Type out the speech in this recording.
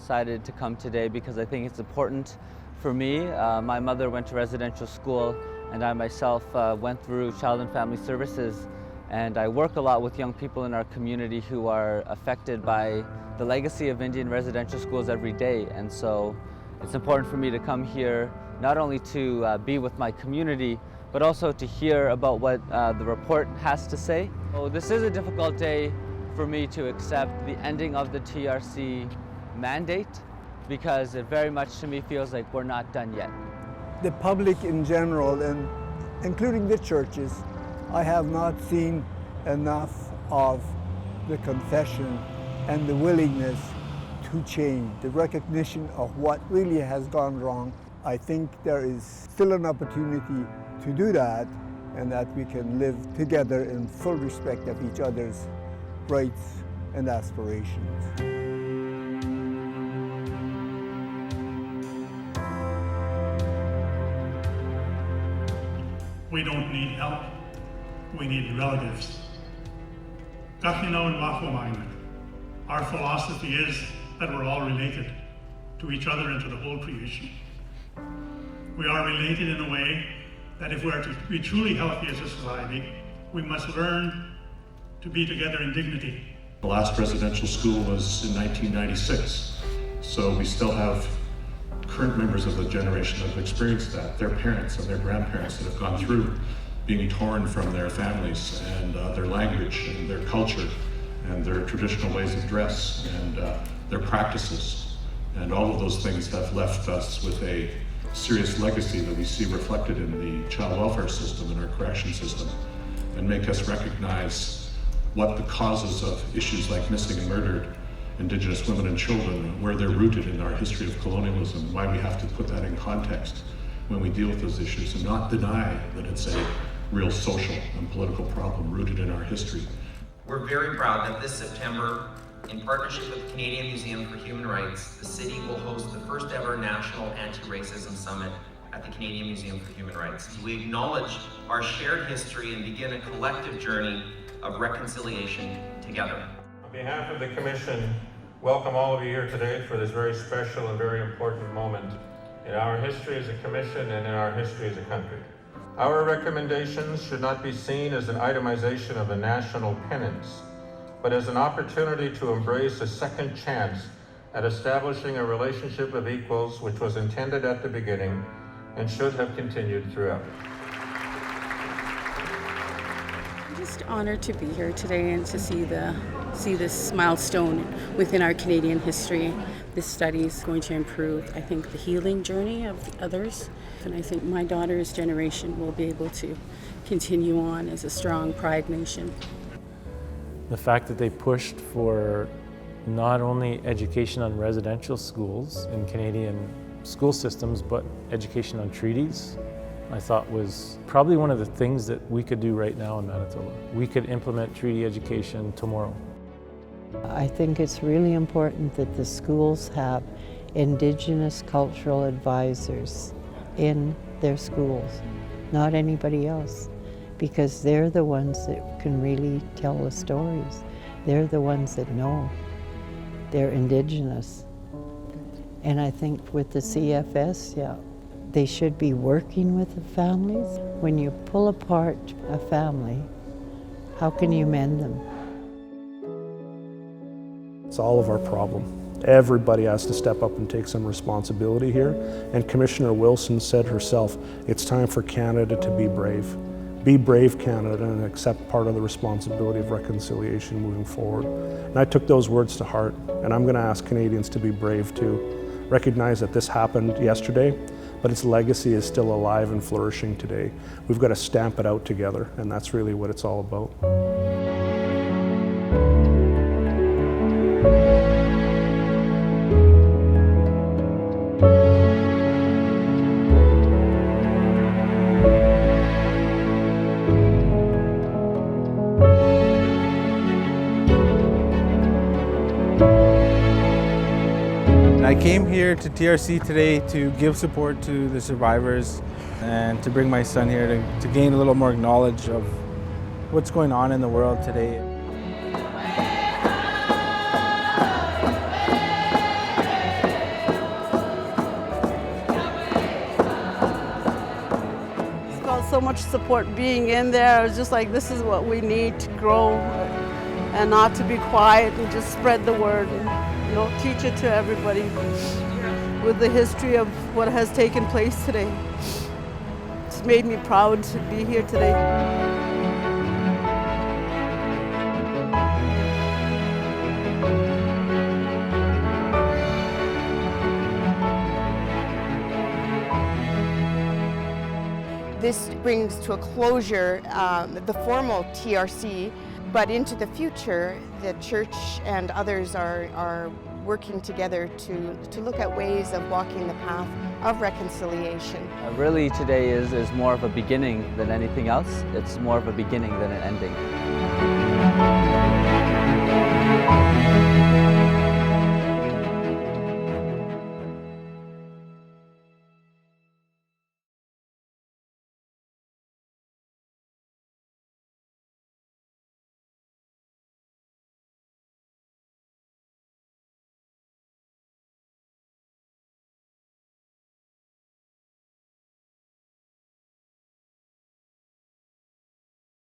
decided to come today because I think it's important for me. My mother went to residential school and I myself went through Child and Family Services, and I work a lot with young people in our community who are affected by the legacy of Indian residential schools every day. And so it's important for me to come here not only to be with my community, but also to hear about what the report has to say. So this is a difficult day for me to accept the ending of the TRC mandate, because it very much to me feels like we're not done yet. The public in general, and including the churches, I have not seen enough of the confession and the willingness to change, the recognition of what really has gone wrong. I think there is still an opportunity to do that, and that we can live together in full respect of each other's rights and aspirations. We don't need help, we need relatives. Our philosophy is that we're all related to each other and to the whole creation. We are related in a way that if we are to be truly healthy as a society, we must learn to be together in dignity. The last residential school was in 1996, so we still have current members of the generation that have experienced that, their parents and their grandparents that have gone through being torn from their families and their language and their culture and their traditional ways of dress and their practices. And all of those things have left us with a serious legacy that we see reflected in the child welfare system and our correction system, and make us recognize what the causes of issues like missing and murdered Indigenous women and children, where they're rooted in our history of colonialism, why we have to put that in context when we deal with those issues, and not deny that it's a real social and political problem rooted in our history. We're very proud that this September, in partnership with the Canadian Museum for Human Rights, the city will host the first ever National Anti-Racism Summit at the Canadian Museum for Human Rights. We acknowledge our shared history and begin a collective journey of reconciliation together. On behalf of the Commission, welcome all of you here today for this very special and very important moment in our history as a Commission and in our history as a country. Our recommendations should not be seen as an itemization of the national penance, but as an opportunity to embrace a second chance at establishing a relationship of equals which was intended at the beginning and should have continued throughout. I'm just honored to be here today and to see this milestone within our Canadian history. This study is going to improve, I think, the healing journey of the others. And I think my daughter's generation will be able to continue on as a strong Pride nation. The fact that they pushed for not only education on residential schools in Canadian school systems, but education on treaties, I thought was probably one of the things that we could do right now in Manitoba. We could implement treaty education tomorrow. I think it's really important that the schools have Indigenous cultural advisors in their schools, not anybody else, because they're the ones that can really tell the stories. They're the ones that know. They're Indigenous. And I think with the CFS, they should be working with the families. When you pull apart a family, how can you mend them? It's all of our problem. Everybody has to step up and take some responsibility here. And Commissioner Wilson said herself, it's time for Canada to be brave. Be brave, Canada, and accept part of the responsibility of reconciliation moving forward. And I took those words to heart, and I'm going to ask Canadians to be brave too. Recognize that this happened yesterday, but its legacy is still alive and flourishing today. We've got to stamp it out together, and that's really what it's all about. I came here to TRC today to give support to the survivors and to bring my son here to gain a little more knowledge of what's going on in the world today. felt so much support being in there. I was just like, this is what we need to grow and not to be quiet and just spread the word and, you know, teach it to everybody with the history of what has taken place today. It's made me proud to be here today. This brings to a closure the formal TRC, but into the future, the church and others are working together to look at ways of walking the path of reconciliation. Really today is more of a beginning than anything else. It's more of a beginning than an ending.